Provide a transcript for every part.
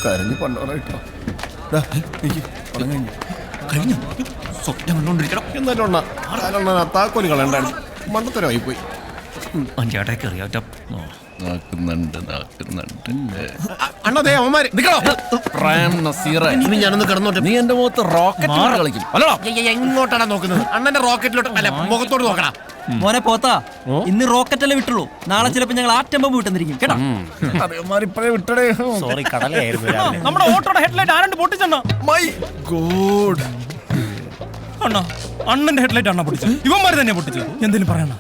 കരഞ്ഞു പണ്ടോറായിട്ടോ സ്വപ്നം കണ്ടോണ്ടിരിക്കണം. എന്നാലും താക്കോല് കളയണ്ടായിരുന്നു. മണ്ടത്തരമായി പോയി. അഞ്ചാട്ടേക്ക് അറിയാറ്റ അണ്ണതേ അവന്മാര് ഞാനൊന്ന് കിടന്നോട്ടെ. നീ എന്റെ മുഖത്ത് റോക്കറ്റ് കളിക്കും. എങ്ങോട്ടാണ് നോക്കുന്നത്? അണ്ണന്റെ റോക്കറ്റിലോട്ട് അല്ല മുഖത്തോട് നോക്കണം. മോനെ പോത്താ, ഇന്ന് റോക്കറ്റല്ലേ വിട്ടുള്ളൂ. നാളെ ചിലപ്പോ ഞങ്ങൾ ആറ്റം ബോംബ് വിട്ടെന്നിരിക്കും കേട്ടോ. ഇപ്പഴേ വിട്ടടേ. സോറി, കടലായിരുന്നു. നമ്മുടെ ഓട്ടോയുടെ ഹെഡ്ലൈറ്റ് ആരണ്ട് പൊട്ടിച്ചെണ്ണ. My God. അണ്ണാ, അണ്ണന്റെ ഹെഡ്ലൈറ്റ് അണ്ണ പൊട്ടിച്ചത്. ഇവന്മാര് തന്നെ പൊട്ടിച്ചത്. എന്തെങ്കിലും പറയണ.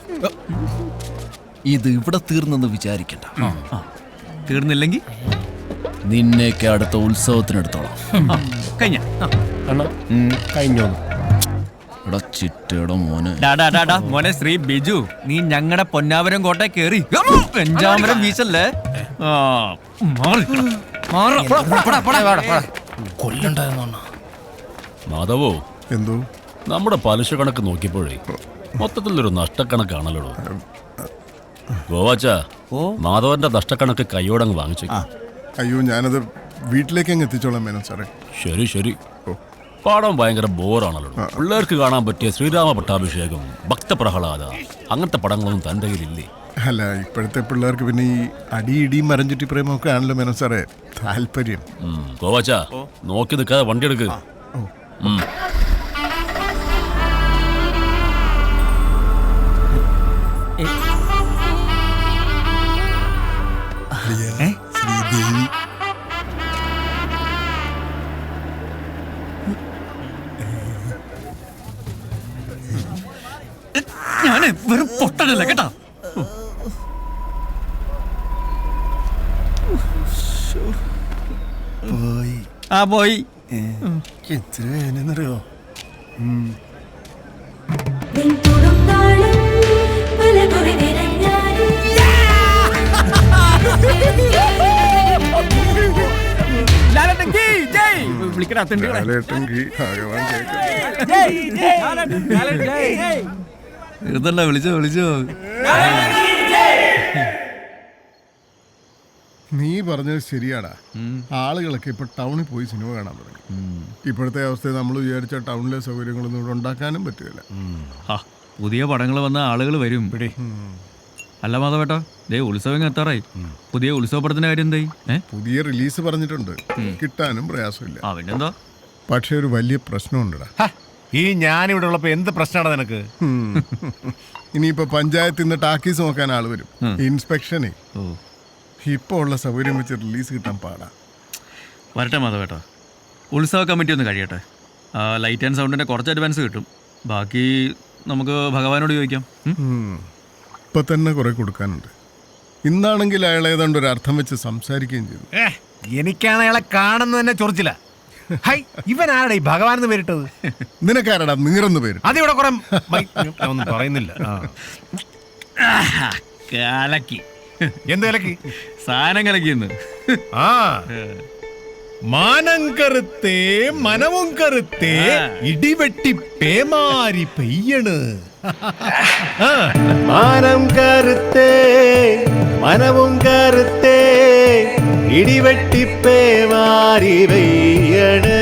ഇത് ഇവിടെ തീർന്നെന്ന് വിചാരിക്കണ്ട. തീർന്നില്ലെങ്കിൽ നിന്നെയൊക്കെ അടുത്ത ഉത്സവത്തിനെടുത്തോളാം. കഴിഞ്ഞ കഴിഞ്ഞോ? ചിറ്റയുടെ മോന് മോനെ ശ്രീ ബിജു, നീ ഞങ്ങളുടെ പൊന്നാവരം കോട്ട കേറി പെഞ്ചാമരം വീശല്ലേ. മാധവോ, എന്തോ നമ്മുടെ പലിശ കണക്ക് നോക്കിയപ്പോഴേ മൊത്തത്തിലൊരു നഷ്ടക്കണക്കാണല്ലോ. ഗോവാച്ച, മാധവന്റെ നഷ്ടക്കണക്ക് കൈയോടങ്ങ് വാങ്ങിച്ചു. അയ്യോ, ഞാനത് വീട്ടിലേക്ക് അങ്ങ് എത്തിച്ചോളാം മേനോ സാറേ. ശരി ശരി. പാടം ഭയങ്കര ബോറാണല്ലോ. പിള്ളേർക്ക് കാണാൻ പറ്റിയ ശ്രീരാമ പട്ടാഭിഷേകം, ഭക്തപ്രഹ്ലാദ, അങ്ങനത്തെ പടങ്ങളൊന്നും തൻ്റെ കയ്യിലില്ലേ? അല്ല, ഇപ്പോഴത്തെ പിള്ളേർക്ക് പിന്നെ ഈ അടിയിടിയും മരഞ്ചുറ്റി പ്രേമൊക്കെ ആണല്ലോ മേനോ സാറേ താല്പര്യം. ഗോവാച്ച, നോക്കി നിൽക്കാതെ വണ്ടി എടുക്ക്. ശ്രീദേവി ഞാന് വെറും പൊട്ടനല്ല കേട്ടാ. പോയി. പോയി. എത്ര വേനെന്നറിയോ? ഇതല്ല വിളിച്ചോ വിളിച്ചോ. നീ പറഞ്ഞത് ശരിയാടാ. ആളുകളൊക്കെ ഇപ്പൊ ടൗണിൽ പോയി സിനിമ കാണാൻ തുടങ്ങി. ഇപ്പോഴത്തെ അവസ്ഥയിൽ നമ്മൾ വിചാരിച്ച ടൗണിലെ സൗകര്യങ്ങളൊന്നും ഇവിടെ ഉണ്ടാക്കാനും പറ്റില്ല. പുതിയ പടങ്ങൾ വന്ന ആളുകൾ വരും. അല്ല മാധവേട്ടാ, ദേ ഉത്സവം എത്താറായി. പുതിയ ഉത്സവപ്പടത്തിന്റെ കാര്യം എന്തായി? പുതിയ റിലീസ് പറഞ്ഞിട്ടുണ്ട്, കിട്ടാനും പ്രയാസമില്ല. പിന്നെന്താ? പക്ഷെ ഒരു വലിയ പ്രശ്നമുണ്ടടാ. ഈ ഞാനിവിടെ ഉള്ളപ്പോ എന്ത് പ്രശ്നമാണ് നിനക്ക്? ഇനിയിപ്പോ പഞ്ചായത്തിൽ നിന്ന് ടാക്കീസ് നോക്കാൻ ആള് വരും. ഇൻസ്പെക്ഷനെ ഇപ്പൊ ഉള്ള സൗകര്യം വെച്ച് റിലീസ് കിട്ടാൻ പാടാ. വരട്ടെ മാധവേട്ടാ, ഉത്സവ കമ്മിറ്റി ഒന്ന് കഴിയട്ടെ. ലൈറ്റ് ആൻഡ് സൗണ്ടിന്റെ കുറച്ച് അഡ്വാൻസ് കിട്ടും. ബാക്കി നമുക്ക് ഭഗവാനോട് ചോദിക്കാം. ഇപ്പൊ തന്നെ കുറെ കൊടുക്കാനുണ്ട്. ഇന്നാണെങ്കിൽ അയാൾ ഏതാണ്ട് ഒരു അർത്ഥം വെച്ച് സംസാരിക്കുകയും ചെയ്തു. എനിക്കാണ് അയാളെ കാണുന്നത് തന്നെ ചൊറിച്ചില്ല. ഇവൻ ആരുടെ ഈ ഭഗവാൻ എന്ന് പേരിട്ടത്? നിനക്കാരടാ നീറന്ന് പേര്? അതിവിടെ കുറെ ഒന്നും പറയുന്നില്ല. കലക്കി. എന്ത് കലക്കി? സാധനം കലക്കിന്ന്. മാനം കറുത്തേ മനവും കറുത്തേ ഇടിവെട്ടി പേമാരി പെയ്യണ്. മാനം കറുത്തേ മനവും കറുത്തേ ഇടിവെട്ടി പേമാരി പെയ്യണ്.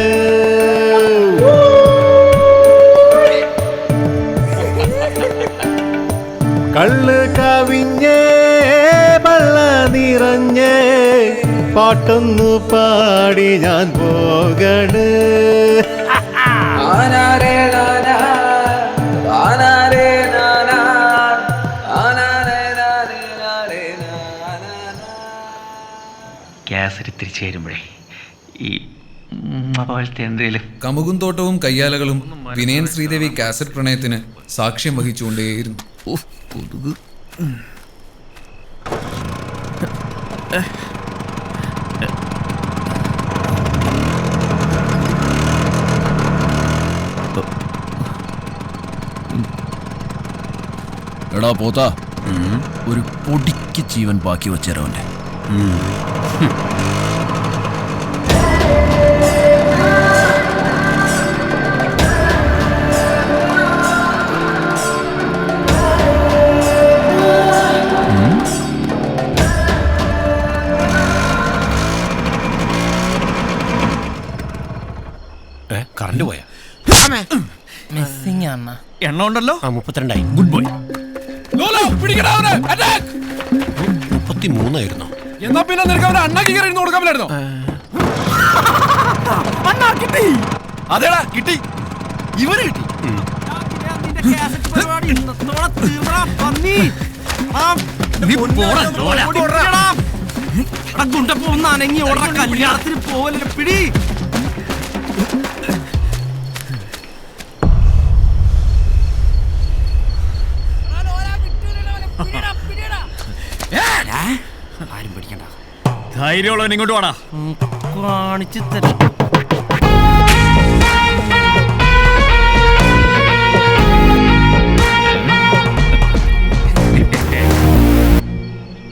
കള്ള് കവിഞ്ഞേ പള്ള നിറഞ്ഞേ പാട്ടൊന്നു പാടി ഞാൻ പോകണ്. ഗ്യാസ് തിരിച്ചു വരുമ്പോഴേ ഈ പോലത്തെ എന്തേലും. കമുകുന്തോട്ടവും കയ്യാലകളും വിനയൻ ശ്രീദേവി കാസറ്റ് പ്രണയത്തിന് സാക്ഷ്യം വഹിച്ചുകൊണ്ടേയിരുന്നു. കൊതുക്. എടാ പോത്താ, ഒരു പൊടിക്ക് ജീവൻ ബാക്കി വെച്ചേരവന്റെ. കറണ്ട് പോയാ മിസ്സിംഗ് അണ്ണ. എണ്ണ ഉണ്ടല്ലോ. 32 ഗുഡ് ബോയ്. 33 ആയിരുന്നു. എന്നാ പിന്നെ നിനക്ക് അവനെ അണ്ണാക്കി കയറി കൊടുക്കാൻ പറ്റായിരുന്നോ? അണ്ണാ കിട്ടി. അതേടാ കിട്ടി. ഇവന് കിട്ടി. അനങ്ങി ഓടാ കല്യാണത്തിന് പോവല്ലേ പിടി. ആരും പിടിക്കണ്ട. ധൈര്യമുള്ളവൻ ഇങ്ങോട്ട് വാടാ. കാണിച്ചു തരാം.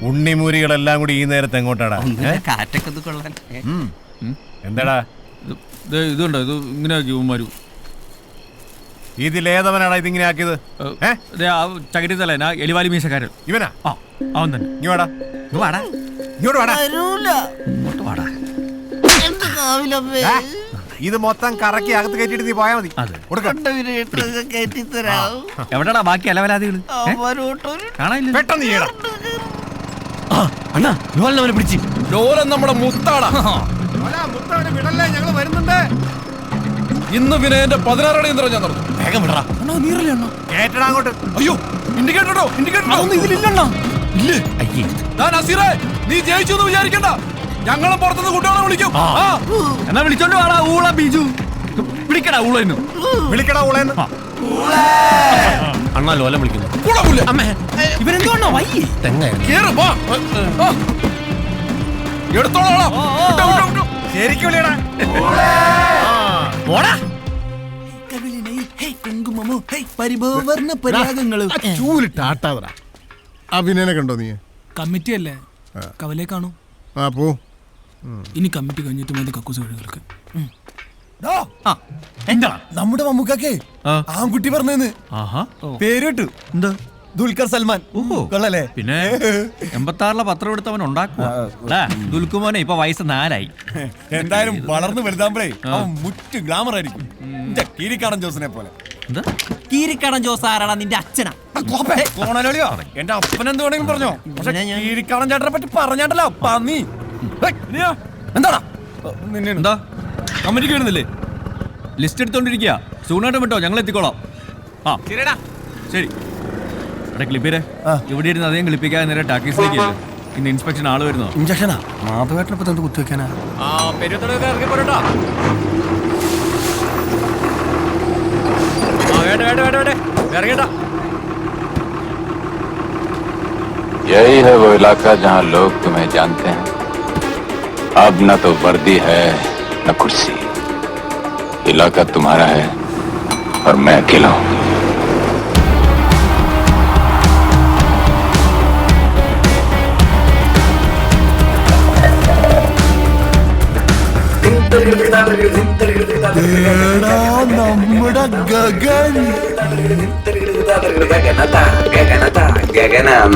ഉണ്ണിമൂരികളെല്ലാം കൂടി ഈ നേരത്തെ എങ്ങോട്ടാടാ? കാറ്റൊക്കെ ഒന്ന് കൊള്ളാൻ. എന്താടാ ഇതുണ്ടോ ഇത് ഇങ്ങനെ ആക്കി ഉമ്മാരു. ഇതിലേതവനാടാ ഇതിങ്ങനെ ആക്കിയത്? ചകിരി തല എലിവാലി മീശക്കാരൻ ഇവനാ? ആ അവൻ തന്നെ. ഇങ്ങ് വാടാ. വാടാ ഇങ്ങോട്ട് വാടാ. ഇങ്ങോട്ട് വാടാ. ഇത് മൊത്തം കറക്കി അകത്ത് കയറ്റിട്ട് നീ പോയാ മതി. എവിടെടാ ബാക്കി അലവലാദികൾ? കാണാനില്ല. പെട്ടെന്ന് ചെയ്യടാ. അണ്ണാ ലോലനെ പിടിച്ച്. ലോലൻ നമ്മുടെ മുത്താടാ. വിടല്ലേ, ഞങ്ങള് വരുന്നുണ്ട്. ഇന്ന് പിന്നെ എന്റെ 16 അടി യന്ത്രം ഞാൻ നടന്നു. വേഗം വിടറാ. അണ്ണാ നീറല്ലേ അണ്ണാ? കേട്ടടാ അങ്ങോട്ട്. അയ്യോ ഇൻഡിക്കേറ്ററോ ഇൻഡിക്കേറ്ററോ അതൊന്നും ഇതിലില്ലണ്ണാ. ഇല്ലേ? അയ്യേ നസീറേ നീ ജയിച്ചു എന്ന് വിചാരിക്കണ്ട. ഞങ്ങളും പുറത്തുനിന്ന് കുട്ടികളെ വിളിക്കും. എന്നാ വിളിച്ചോണ്ട് വാടാ ഊള ബിജു. വിളിക്കടാ ഊളെന്നു. വിളിക്കടാ ഊളേന്ന്. അണ്ണാ ലോലം വിളിക്കുന്നു. ഇവരെന്തോണ്ണോ വയ്യേ? എടുത്തോളാം. ശരിക്കും വിളിയടാ. ചൂലിട്ടാട്ടാതടാ. അഭിനയനെ കണ്ടോ നീ? കമ്മിറ്റി അല്ലേ, കവലേ കാണൂ. ആ പോ. ഇനി കമ്മിറ്റി കഴിഞ്ഞിട്ട് മതി കക്കൂസ് വഴികൾക്ക്. നമ്മുടെ മമ്മൂക്കാക്കേ ആൺകുട്ടി പറഞ്ഞെന്ന് പേര് കിട്ടു. എന്താ ദുൽഖർ സൽമാൻ. കൊള്ളല്ലേ? പിന്നെ 86 പത്രം എടുത്തവൻ ഉണ്ടാക്കുക. ദുൽക്കുമോനെ ഇപ്പൊ വയസ്സ് 4 എന്തായാലും വളർന്നു വലുതാകുമ്പോഴേ അവൻ മുറ്റ് ഗ്ലാമർ ആയിരിക്കും. കീരിക്കാടൻ ജോസിനെ പോലെ. എന്താ കീരിക്കാടൻ ജോസ് ആരാടാ? നിന്റെ അച്ഛനാ? കോണലോളിയോ? എന്റെ അപ്പൻ എന്ത് വേണമെങ്കിലും പറഞ്ഞോ. പക്ഷെ കീരിക്കാടൻ ചേട്ടനെ പറ്റി പറഞ്ഞാട്ടല്ലോ പന്നി. എന്താടാ എന്താ കമ്മിറ്റി കേടുന്നില്ലേ? ലിസ്റ്റ് എടുത്തോണ്ടിരിക്കുക. സൂണായിട്ട് വിട്ടോ, ഞങ്ങൾ എത്തിക്കോളാം. ആ ശരി. എടാ ക്ലിപ്പിരെ ഇവിടെ ഇരുന്ന് അധികം ക്ലിപ്പിക്കാതെ നേരെ ടാക്കീസിലേക്ക് ഇന്ന് ഇൻസ്പെക്ഷൻ ആള് വരുന്നോ? ഇഞ്ചക്ഷനാ? മാധവേട്ടനപ്പോ എന്ത് കുത്തിവെക്കാനാ? ഇറങ്ങിപ്പോരട്ടാ. ഇറങ്ങിട്ടാ. यही है वो इलाका जहाँ लोग तुम्हें जानते हैं. अब न तो वर्दी है न कुर्सी. इलाका तुम्हारा है और मैं अकेला हूँ. നമ്മുടെ ഗഗൻ गगन